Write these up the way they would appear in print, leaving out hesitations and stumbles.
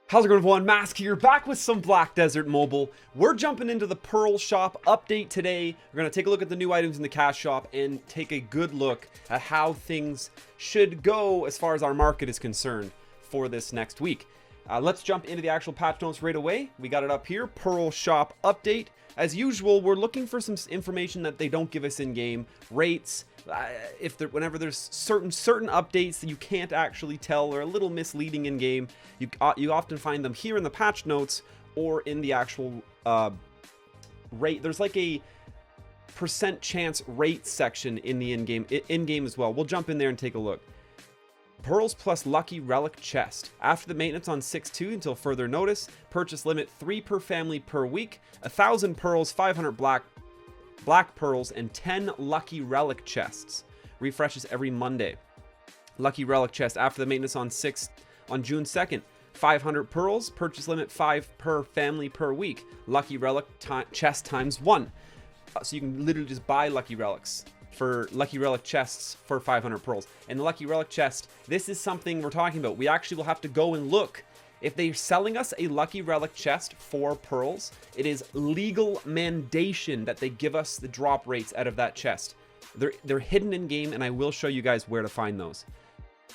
How's it going, everyone? Mask here, back with some Black Desert Mobile. We're jumping into the Pearl Shop update today. We're going to take a look at the new items in the cash shop and take a good look at how things should go as far as our market is concerned for this next week. Let's jump into the actual patch notes right away. We got it up here, Pearl Shop update. As usual, we're looking for some information that they don't give us in-game. Rates, whenever there's certain updates that you can't actually tell or a little misleading in-game, you often find them here in the patch notes or in the actual rate. There's like a percent chance rate section in the in-game as well. We'll jump in there and take a look. Pearls plus Lucky Relic chest. After the maintenance on 6.2 until further notice, purchase limit 3 per family per week, 1,000 pearls, 500 black pearls, and 10 Lucky Relic chests. Refreshes every Monday. Lucky Relic chest after the maintenance on June 2nd. 500 pearls, purchase limit 5 per family per week. Lucky Relic chest times 1. So you can literally just buy Lucky Relics for Lucky Relic chests for 500 pearls. And the Lucky Relic chest, this is something we're talking about. We actually will have to go and look. If they're selling us a Lucky Relic chest for pearls, it is legal mandation that they give us the drop rates out of that chest. They're hidden in game, and I will show you guys where to find those.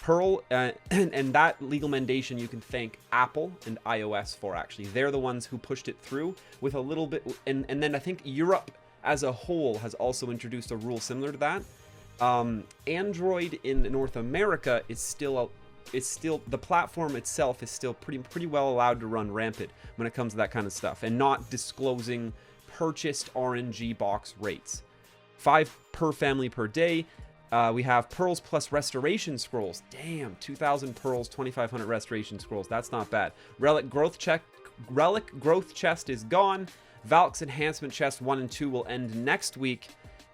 Pearl and that legal mandation you can thank Apple and iOS for, actually. They're the ones who pushed it through with a little bit, and then I think Europe as a whole has also introduced a rule similar to that. Android in North America is still the platform itself is still pretty well allowed to run rampant when it comes to that kind of stuff and not disclosing purchased RNG box rates. 5 per family per day. We have pearls plus restoration scrolls. Damn, 2,000 pearls, 2,500 restoration scrolls. That's not bad. Relic growth chest is gone. Valk's enhancement chest 1 and 2 will end next week.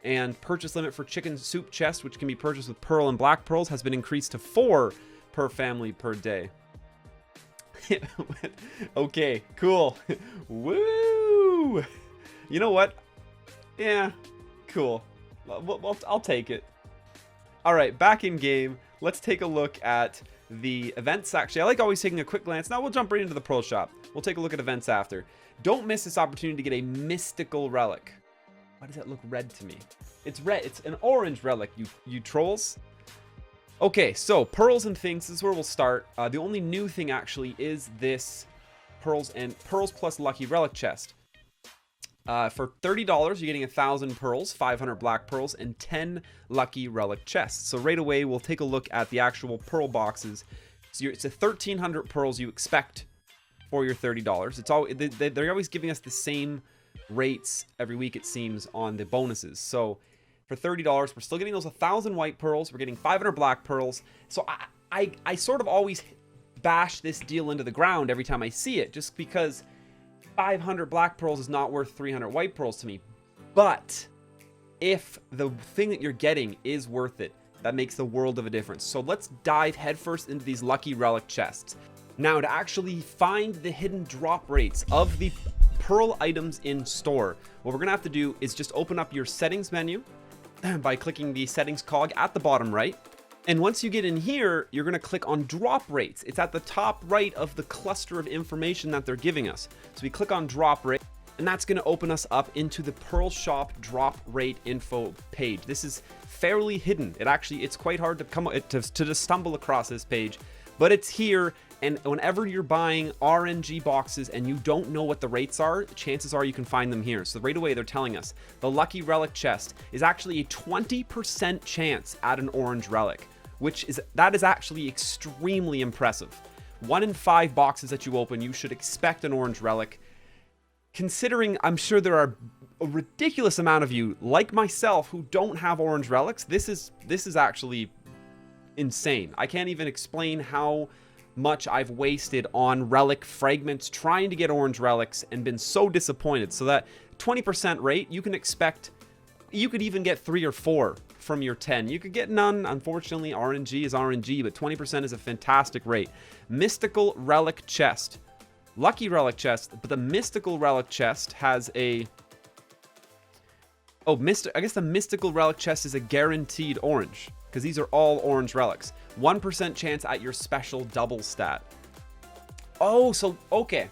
And purchase limit for chicken soup chest, which can be purchased with pearl and black pearls, has been increased to 4 per family per day. Okay, cool. Woo! You know what? Yeah, cool. Well, I'll take it. All right, back in game. Let's take a look at the events. Actually, I like always taking a quick glance. Now we'll jump right into the Pearl Shop. We'll take a look at events after. Don't miss this opportunity to get a mystical relic. Why does that look red to me? It's red. It's an orange relic, you trolls. Okay, so pearls and things. This is where we'll start. The only new thing actually is this pearls plus Lucky Relic chest. For $30, you're getting 1,000 pearls, 500 black pearls, and 10 Lucky Relic chests. So right away, we'll take a look at the actual pearl boxes. So it's a 1,300 pearls you expect for your $30. It's all they're always giving us the same rates every week, it seems, on the bonuses. So for $30, we're still getting those 1,000 white pearls. We're getting 500 black pearls. So I sort of always bash this deal into the ground every time I see it, just because 500 black pearls is not worth 300 white pearls to me. But if the thing that you're getting is worth it, that makes the world of a difference. So let's dive headfirst into these Lucky Relic chests. Now, to actually find the hidden drop rates of the pearl items in store, what we're gonna have to do is just open up your settings menu by clicking the settings cog at the bottom right. And once you get in here, you're gonna click on drop rates. It's at the top right of the cluster of information that they're giving us. So we click on drop rate, and that's gonna open us up into the Pearl Shop drop rate info page. This is fairly hidden. It's quite hard to just stumble across this page, but it's here. And whenever you're buying RNG boxes and you don't know what the rates are, chances are you can find them here. So right away, they're telling us the Lucky Relic chest is actually a 20% chance at an orange relic, that is actually extremely impressive. 1 in 5 boxes that you open, you should expect an orange relic. Considering I'm sure there are a ridiculous amount of you, like myself, who don't have orange relics, this is actually insane. I can't even explain how much I've wasted on relic fragments trying to get orange relics and been so disappointed. So that 20% rate, you can expect, you could even get 3 or 4 from your 10. You could get none. Unfortunately, RNG is RNG, but 20% is a fantastic rate. Mystical Relic chest. Lucky Relic chest, but the Mystical Relic chest has a... I guess the Mystical Relic chest is a guaranteed orange, because these are all orange relics. 1% chance at your special double stat. Oh, so, okay.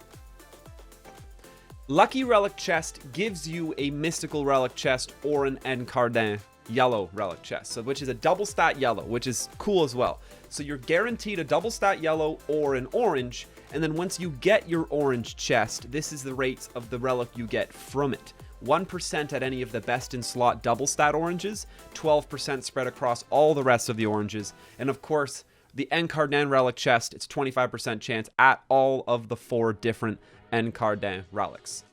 Lucky Relic Chest gives you a Mystical Relic Chest or an Encarnin Yellow Relic Chest, so which is a double stat yellow, which is cool as well. So you're guaranteed a double stat yellow or an orange, and then once you get your orange chest, this is the rates of the relic you get from it. 1% at any of the best in slot double stat oranges, 12% spread across all the rest of the oranges, and of course, the Encarnin Relic Chest, it's 25% chance at all of the 4 different Encarnin relics.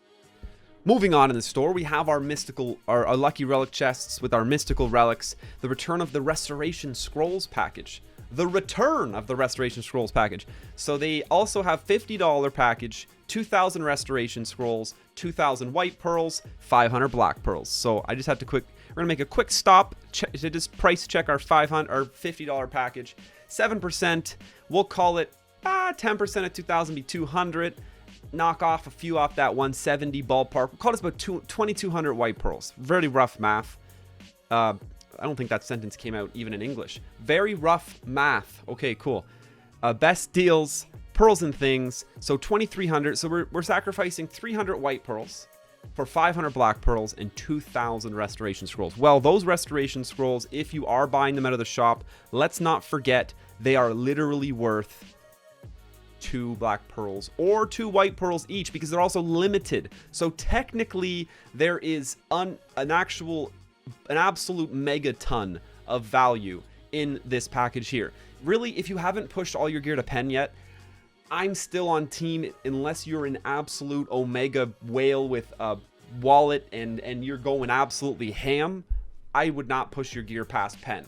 Moving on in the store, we have our Lucky Relic Chests with our mystical relics, the return of the Restoration Scrolls package. The return of the Restoration Scrolls package. So they also have $50 package, 2,000 Restoration Scrolls, 2,000 White Pearls, 500 Black Pearls. So I just have to we're gonna make a quick stop to just price check our $50 package. 7%, we'll call it 10% at 2,000 be 200. Knock off a few off that 170 ballpark. We'll call this about 2,200 White Pearls. Very rough math. I don't think that sentence came out even in English. Very rough math. Okay, cool. Best deals, pearls and things. So 2,300. So we're sacrificing 300 White Pearls for 500 Black Pearls and 2,000 Restoration Scrolls. Well, those Restoration Scrolls, if you are buying them out of the shop, let's not forget they are literally worth 2 Black Pearls or 2 White Pearls each, because they're also limited. So technically there is an absolute megaton of value in this package here. Really, if you haven't pushed all your gear to pen yet, I'm still on team, unless you're an absolute omega whale with a wallet and you're going absolutely ham, I would not push your gear past pen.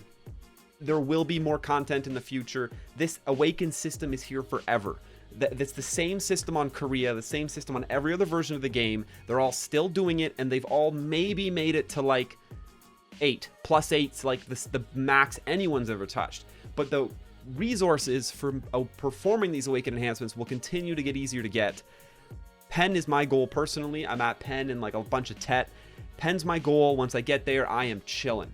There will be more content in the future. This Awaken system is here forever. That's the same system on Korea, the same system on every other version of the game. They're all still doing it, and they've all maybe made it to like 8. Plus 8's like the max anyone's ever touched. But the resources for performing these Awaken enhancements will continue to get easier to get. Pen is my goal personally. I'm at Pen and like a bunch of Tet. Pen's my goal. Once I get there, I am chilling.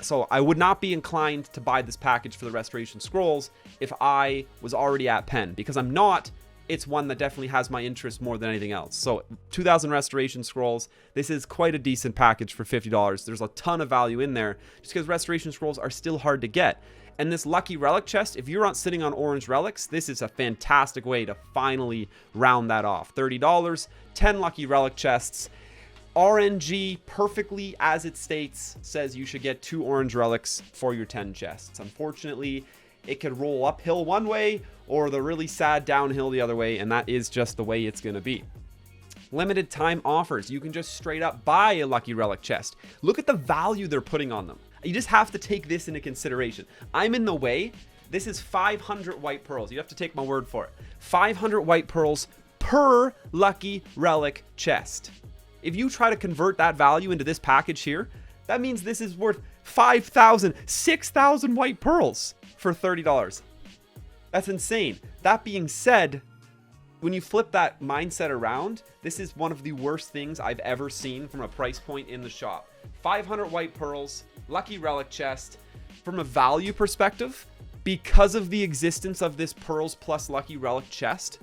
So I would not be inclined to buy this package for the Restoration Scrolls if I was already at Pen, because I'm not. It's one that definitely has my interest more than anything else. So 2,000 Restoration Scrolls. This is quite a decent package for $50. There's a ton of value in there just because Restoration Scrolls are still hard to get. And this Lucky Relic Chest, if you're not sitting on orange relics, this is a fantastic way to finally round that off. $30, 10 Lucky Relic Chests. RNG, perfectly as it states, says you should get 2 orange relics for your 10 chests. Unfortunately, it could roll uphill one way or the really sad downhill the other way, and that is just the way it's going to be. Limited time offers. You can just straight up buy a Lucky Relic chest. Look at the value they're putting on them. You just have to take this into consideration. I'm in the way. This is 500 White Pearls. You have to take my word for it. 500 White Pearls per Lucky Relic chest. If you try to convert that value into this package here, that means this is worth 5,000, 6,000 White Pearls for $30. That's insane. That being said, when you flip that mindset around, this is one of the worst things I've ever seen from a price point in the shop. 500 White Pearls, Lucky Relic chest. From a value perspective, because of the existence of this Pearls plus Lucky Relic chest,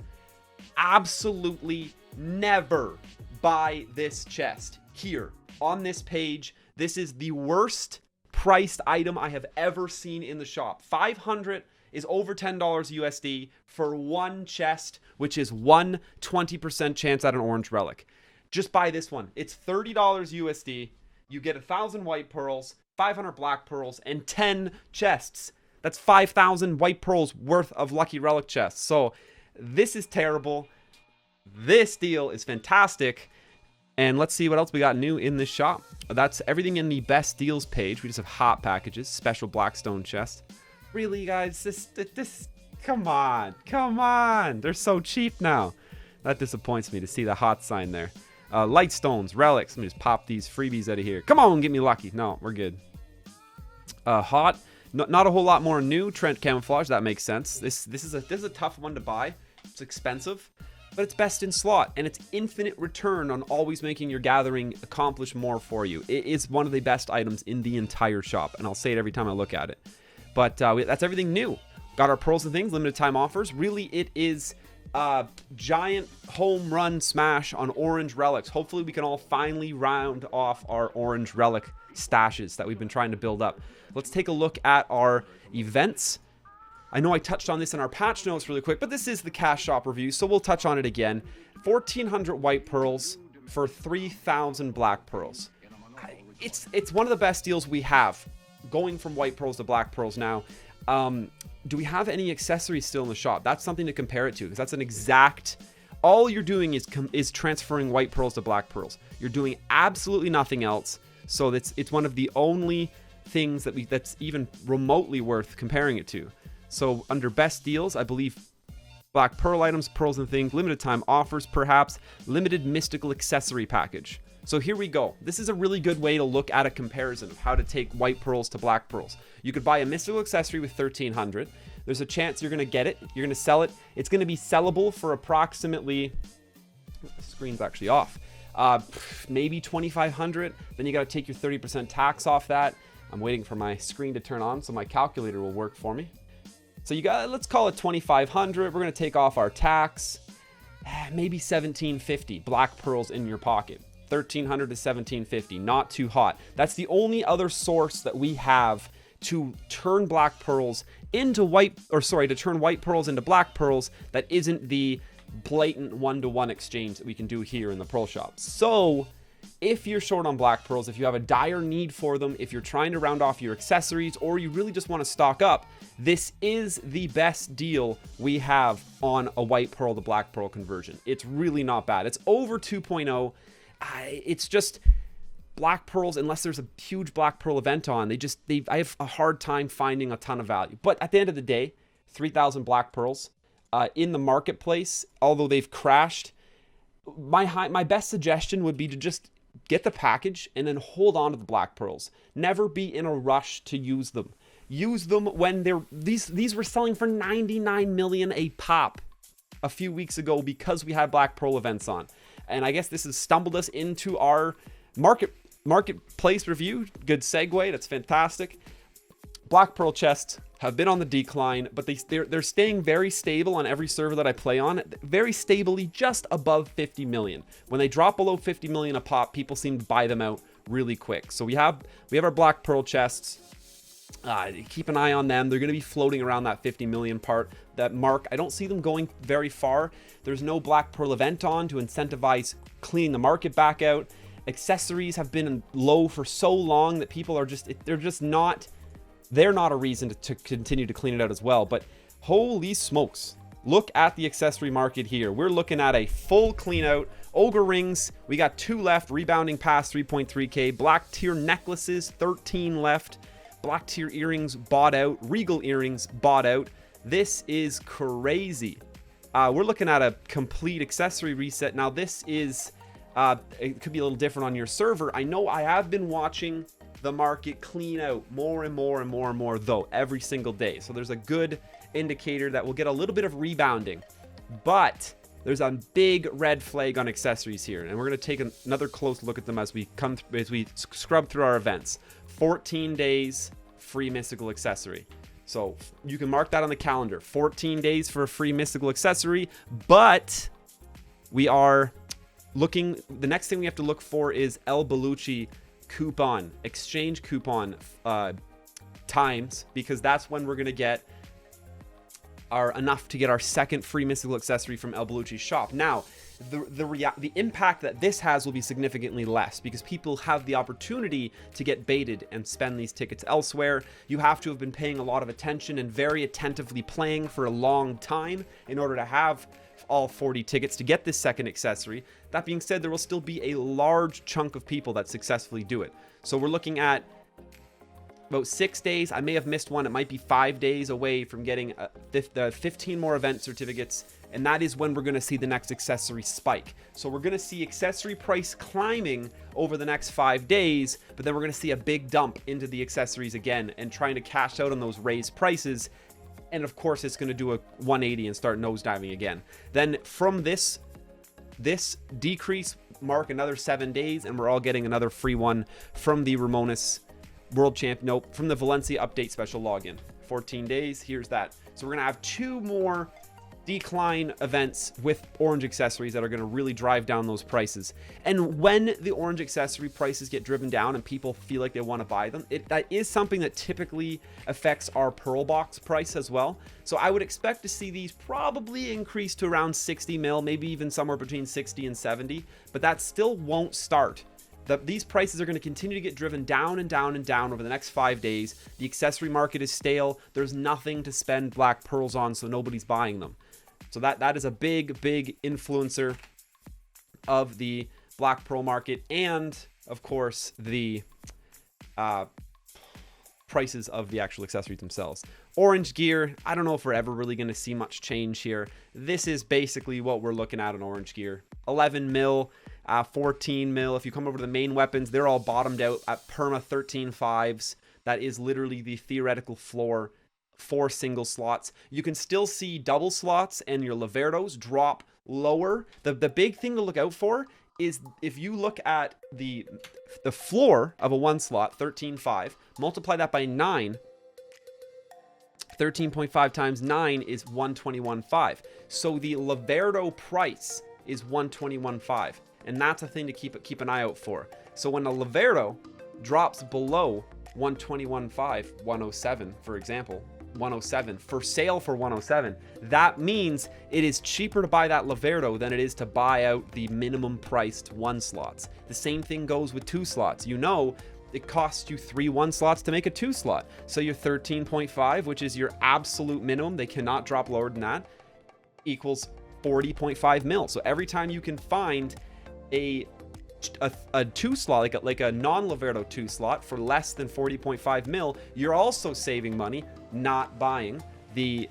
absolutely never buy this chest here on this page. This is the worst priced item I have ever seen in the shop. 500 is over $10 USD for one chest, which is 20% chance at an orange relic. Just buy this one. It's $30 USD. You get 1,000 White Pearls, 500 Black Pearls, and 10 chests. That's 5,000 White Pearls worth of Lucky Relic chests. So this is terrible. This deal is fantastic. And let's see what else we got new in this shop. That's everything in the best deals page. We just have hot packages, special Blackstone chest. Really, guys, this come on. They're so cheap now. That disappoints me to see the hot sign there. Lightstones, relics. Let me just pop these freebies out of here. Come on, get me lucky. No, we're good. Hot. Not a whole lot more new. Trent camouflage. That makes sense. This is a tough one to buy. It's expensive, but it's best in slot, and it's infinite return on always making your gathering accomplish more for you. It is one of the best items in the entire shop, and I'll say it every time I look at it. But that's everything new. Got our pearls and things, limited time offers. Really, it is giant home run smash on orange relics. Hopefully we can all finally round off our orange relic stashes that we've been trying to build up. Let's take a look at our events. I know I touched on this in our patch notes really quick, but this is the cash shop review, so we'll touch on it again. 1,400 white pearls for 3,000 black pearls. It's one of the best deals we have, going from white pearls to black pearls now. Do we have any accessories still in the shop? That's something to compare it to, because that's an exact... All you're doing is transferring white pearls to black pearls. You're doing absolutely nothing else, so it's one of the only things that's even remotely worth comparing it to. So under best deals, I believe black pearl items, pearls and things, limited time offers, perhaps limited mystical accessory package. So here we go. This is a really good way to look at a comparison of how to take white pearls to black pearls. You could buy a mystical accessory with 1,300. There's a chance you're going to get it. You're going to sell it. It's going to be sellable for approximately... The screen's actually off. Maybe 2,500. Then you got to take your 30% tax off that. I'm waiting for my screen to turn on so my calculator will work for me. So you got, let's call it 2,500. We're going to take off our tax. Maybe 1,750 black pearls in your pocket. 1,300 to 1,750, not too hot. That's the only other source that we have to turn black pearls into to turn white pearls into black pearls that isn't the blatant one-to-one exchange that we can do here in the pearl shop. So if you're short on black pearls, if you have a dire need for them, if you're trying to round off your accessories, or you really just want to stock up, this is the best deal we have on a white pearl to black pearl conversion. It's really not bad. It's over 2.0. It's just black pearls, unless there's a huge black pearl event on, I have a hard time finding a ton of value. But at the end of the day, 3,000 black pearls in the marketplace, although they've crashed, my best suggestion would be to just get the package and then hold on to the black pearls. Never be in a rush to use them. Use them when these were selling for 99 million a pop a few weeks ago because we had black pearl events on. And I guess this has stumbled us into our marketplace review. Good segue. That's fantastic. Black pearl chests have been on the decline, but they're staying very stable on every server that I play on, very stably just above 50 million. When they drop below 50 million a pop, people seem to buy them out really quick. So we have our black pearl chests. Keep an eye on them. They're going to be floating around that 50 million that mark. I don't see them going very far. There's no black pearl event on to incentivize cleaning the market back out. Accessories have been low for so long that people are they're not a reason to continue to clean it out as well. But holy smokes, look at the accessory market here. We're looking at a full clean out. Ogre rings, we got 2 left, rebounding past 3.3k. Black tier necklaces, 13 left. Black tier earrings bought out. Regal earrings bought out. This is crazy. We're looking at a complete accessory reset. Now this is, it could be a little different on your server. I know I have been watching the market clean out more and more and more and more though every single day. So there's a good indicator that we'll get a little bit of rebounding. But there's a big red flag on accessories here. And we're going to take another close look at them as we scrub through our events. 14 days free mystical accessory. So you can mark that on the calendar. 14 days for a free mystical accessory. But we are looking, the next thing we have to look for is El Belucci coupon, exchange coupon times, because that's when we're going to get enough to get our second free mystical accessory from El Belucci's shop. Now, the impact that this has will be significantly less because people have the opportunity to get baited and spend these tickets elsewhere. You have to have been paying a lot of attention and very attentively playing for a long time in order to have all 40 tickets to get this second accessory. That being said, there will still be a large chunk of people that successfully do it. So we're looking at about 6 days. I may have missed one. It might be 5 days away from getting 15 more event certificates. And that is when we're going to see the next accessory spike. So we're going to see accessory price climbing over the next 5 days, but then we're going to see a big dump into the accessories again and trying to cash out on those raised prices. And of course, it's going to do a 180 and start nosediving again. Then from this decrease, mark another 7 days, and we're all getting another free one from the Ramones World Champ. Nope, from the Valencia Update Special login. 14 days, here's that. So we're going to have 2 more decline events with orange accessories that are going to really drive down those prices. And when the orange accessory prices get driven down and people feel like they want to buy them, that is something that typically affects our pearl box price as well. So I would expect to see these probably increase to around 60 mil, maybe even somewhere between 60 and 70, but that still won't start. These prices are going to continue to get driven down and down and down over the next 5 days. The accessory market is stale. There's nothing to spend black pearls on, so nobody's buying them. So that is a big influencer of the black pearl market, and of course the prices of the actual accessories themselves. Orange gear, I don't know if we're ever really going to see much change here. This is basically what we're looking at in orange gear. 11 mil, 14 mil. If you come over to the main weapons, they're all bottomed out at perma 13.5s. That is literally the theoretical floor for single slots. You can still see double slots and your Laverdos drop lower. The big thing to look out for is if you look at the floor of a 1 slot, 13.5, multiply that by 9, 13.5 times 9 is 121.5. So the Laverdo price is 121.5, and that's a thing to keep an eye out for. So when a Laverdo drops below 121.5, 107 for example, 107 for sale for 107, that means it is cheaper to buy that Laverdo than it is to buy out the minimum priced 1 slots. The same thing goes with 2 slots. You know, it costs you 3 1 slots to make a 2 slot. So your 13.5, which is your absolute minimum, they cannot drop lower than that, equals 40.5 mil. So every time you can find a 2 slot, like a non-Laverdo 2 slot for less than 40.5 mil, you're also saving money not buying the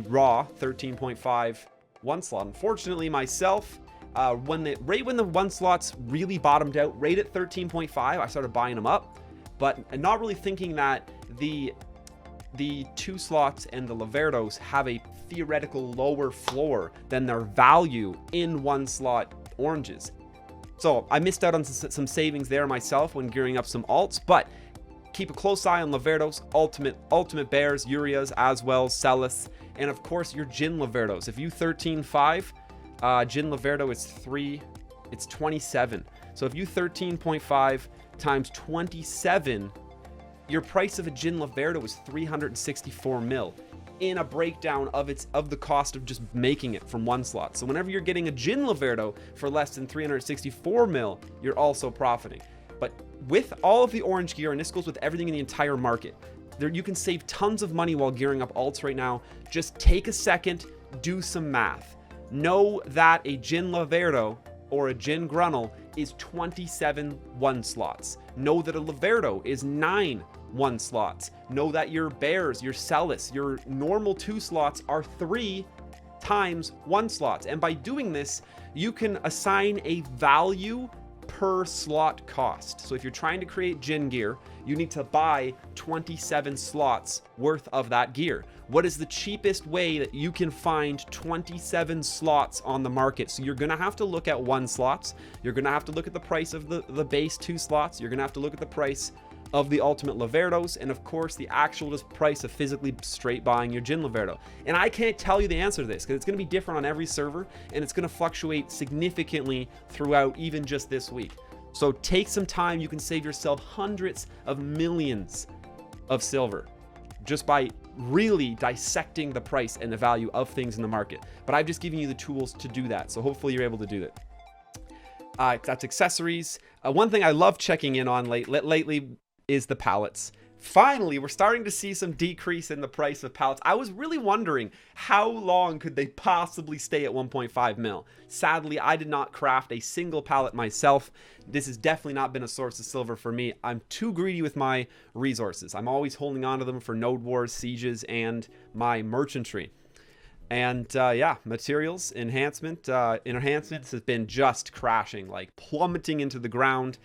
raw 13.5 1 slot. Unfortunately, myself, when the 1 slots really bottomed out right at 13.5, I started buying them up, but not really thinking that the 2 slots and the Laverdos have a theoretical lower floor than their value in 1 slot oranges. So I missed out on some savings there myself when gearing up some alts, but keep a close eye on Laverdos, ultimate bears, Urias as well, Celis, and of course your Jin Laverdos. If you 13.5, Jin Laverdo is 3, it's 27. So if you 13.5 times 27, your price of a Jin Laverdo is 364 mil in a breakdown of the cost of just making it from 1 slot. So whenever you're getting a Jin Laverdo for less than 364 mil, you're also profiting. But with all of the orange gear, and this goes with everything in the entire market, you can save tons of money while gearing up alts right now. Just take a second, do some math. Know that a Jin Laverdo or a Jin Gruntle is 27 1 slots. Know that a Laverdo is 9 1 slots. Know that your bears, your Celis, your normal 2 slots are 3 times 1 slots. And by doing this, you can assign a value per slot cost. So if you're trying to create Jin gear, you need to buy 27 slots worth of that gear. What is the cheapest way that you can find 27 slots on the market? So you're gonna have to look at 1 slots. You're gonna have to look at the price of the base 2 slots. You're gonna have to look at the price of the ultimate Laverdos, and of course the actual just price of physically straight buying your Jin Laverdo. And I can't tell you the answer to this because it's going to be different on every server, and it's going to fluctuate significantly throughout even just this week. So take some time. You can save yourself hundreds of millions of silver just by really dissecting the price and the value of things in the market. But I've just given you the tools to do that, so hopefully you're able to do that. That's accessories. One thing I love checking in on lately is the pallets. Finally, we're starting to see some decrease in the price of pallets. I was really wondering how long could they possibly stay at 1.5 mil. Sadly, I did not craft a single pallet myself. This has definitely not been a source of silver for me. I'm too greedy with my resources. I'm always holding on to them for node wars, sieges, and my merchantry. And yeah, materials enhancements has been just crashing, like plummeting into the ground.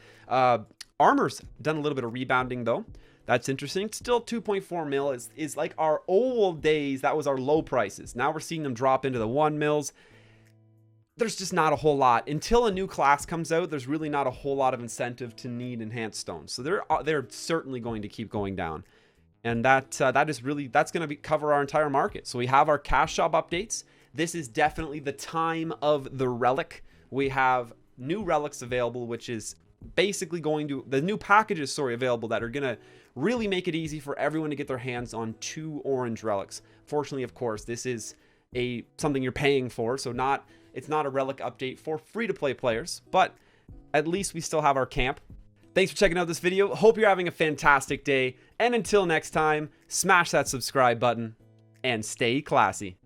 Armor's done a little bit of rebounding though. That's interesting. Still 2.4 mil is like our old days. That was our low prices. Now we're seeing them drop into the 1 mils. There's just not a whole lot. Until a new class comes out, there's really not a whole lot of incentive to need enhanced stones. So they're certainly going to keep going down. And that's going to cover our entire market. So we have our cash shop updates. this is definitely the time of the Relic. We have new relics available, which is basically the new packages, available that are going to really make it easy for everyone to get their hands on 2 orange relics. Fortunately, of course, this is something you're paying for, so it's not a relic update for free-to-play players, but at least we still have our camp. Thanks for checking out this video. Hope you're having a fantastic day, and until next time, smash that subscribe button and stay classy.